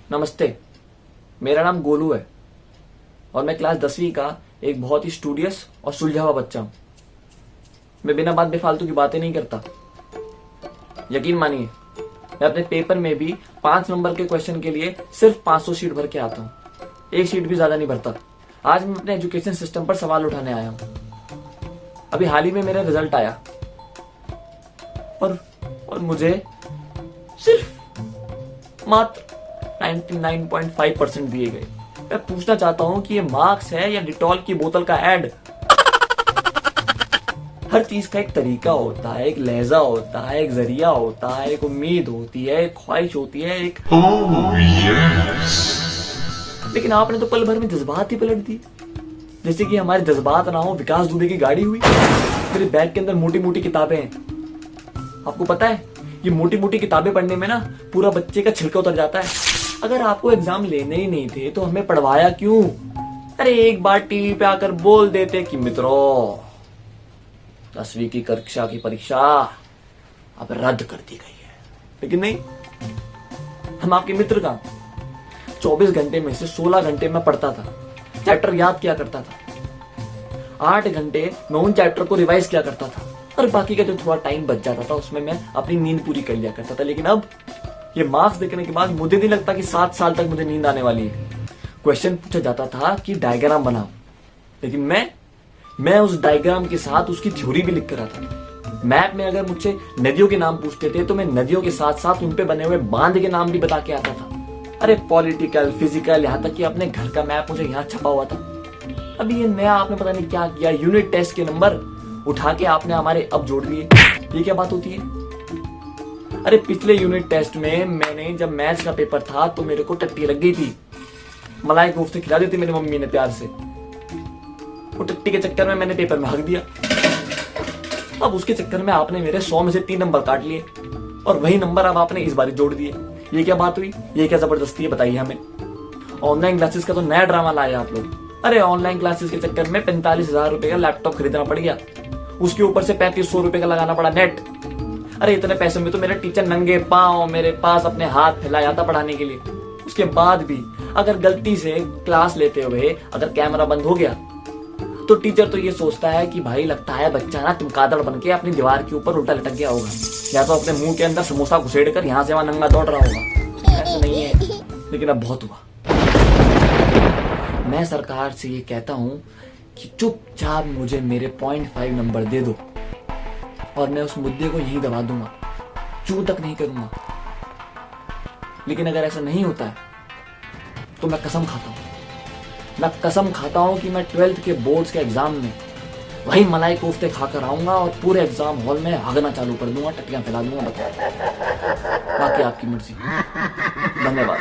नमस्ते, मेरा नाम गोलू है और मैं क्लास 10वीं का एक बहुत ही स्टूडियस और सुलझा हुआ बच्चा हूं। मैं बिना बात बेफालतू की बातें नहीं करता। यकीन मानिए, मैं अपने पेपर में भी 5 नंबर के क्वेश्चन के लिए सिर्फ 500 शीट भर के आता हूं। एक शीट भी ज्यादा नहीं भरता। आज मैं अपने एजुकेशन सिस्टम पर सवाल उठाने आया हूं। अभी हाल ही में मेरा रिजल्ट आया और मुझे सिर्फ मात्र 99.5% दिए गए। मैं पूछना चाहता हूं कि ये मार्क्स है या डिटॉल की बोतल का ऐड। हर चीज का एक तरीका होता है, एक लहजा होता है, एक जरिया होता है, एक उम्मीद होती है, एक ख्वाहिश होती है, एक लेकिन आपने तो पल भर में जज्बात ही पलट दी। जैसे कि हमारे जज्बात ना हो विकास दुबे की गाड़ी हुई। मेरे बैग के अंदर मोटी मोटी किताबें हैं। आपको पता है, ये मोटी मोटी किताबें पढ़ने में ना पूरा बच्चे का छिलका उतर जाता है। अगर आपको एग्जाम लेने ही नहीं थे तो हमें पढ़वाया क्यों? अरे एक बार टीवी पे आकर बोल देते कि मित्रों, 10वीं की कक्षा की परीक्षा अब रद्द कर दी गई है। लेकिन नहीं, हम आपके मित्र का 24 घंटे में से 16 घंटे में पढ़ता था, चैप्टर याद किया करता था। 8 घंटे मैं उन चैप्टर को रिवाइज किया करता था और बाकी का जो थोड़ा टाइम बच जाता था उसमें मैं अपनी नींद पूरी कर लिया करता था। लेकिन अब ये मार्क्स देखने के बाद मुझे नहीं लगता कि 7 साल तक मुझे नींद आने वाली है। क्वेश्चन पूछा जाता था कि डायग्राम बनाओ, लेकिन मैं उस डायग्राम के साथ उसकी थ्योरी भी लिख कर आता था। मैप में अगर मुझसे नदियों के नाम पूछते थे तो मैं नदियों के साथ साथ उन पे बने हुए बांध के नाम भी बता के आता था। अरे पॉलिटिकल, फिजिकल, यहाँ तक कि अपने घर का मैप मुझे यहाँ छपा हुआ था। अभी ये नया आपने पता नहीं क्या किया, यूनिट टेस्ट के नंबर उठा के आपने हमारे अब जोड़ दिए। ये क्या बात होती है? अरे पिछले यूनिट टेस्ट में मैंने जब मैथ्स का पेपर था तो मेरे को टट्टी लग गई थी। मलाई कोफ्ते खिला दी थी मेरी मम्मी ने प्यार से। वो टट्टी के चक्कर में मैंने पेपर में हक दिया। अब उसके चक्कर में आपने मेरे 100 में से 3 नंबर काट लिए और वही नंबर अब आपने इस बार जोड़ दिए। ये क्या बात हुई? ये क्या जबरदस्ती है, बताइए हमें। ऑनलाइन क्लासेस का तो नया ड्रामा लाया आप लोग। अरे ऑनलाइन क्लासेस के चक्कर में 45,000 रुपए का लैपटॉप खरीदना पड़ गया, उसके ऊपर से 3500 रुपए का लगाना पड़ा नेट। अरे इतने पैसे में तो मेरा टीचर नंगे पांव मेरे पास अपने हाथ फैलाया था पढ़ाने के लिए। उसके बाद भी अगर गलती से क्लास लेते हुए अगर कैमरा बंद हो गया तो टीचर तो ये सोचता है कि भाई लगता है बच्चा ना चमगादड़ बन के अपनी दीवार के ऊपर उल्टा लटक गया होगा, या तो अपने मुंह के अंदर समोसा घुसेड़ कर यहाँ से वहां नंगा दौड़ रहा होगा। ऐसा नहीं है, लेकिन अब बहुत हुआ। मैं सरकार से ये कहता हूँ कि चुपचाप मुझे मेरे 0.5 नंबर दे दो और मैं उस मुद्दे को यहीं दबा दूंगा, चू तक नहीं करूंगा। लेकिन अगर ऐसा नहीं होता है तो मैं कसम खाता हूं कि मैं 12th के बोर्ड्स के एग्जाम में वही मलाई कोफ्ते खाकर आऊंगा और पूरे एग्जाम हॉल में हगना चालू कर दूंगा, टट्टियां फैला दूंगा। बाकी आपकी मर्जी। धन्यवाद।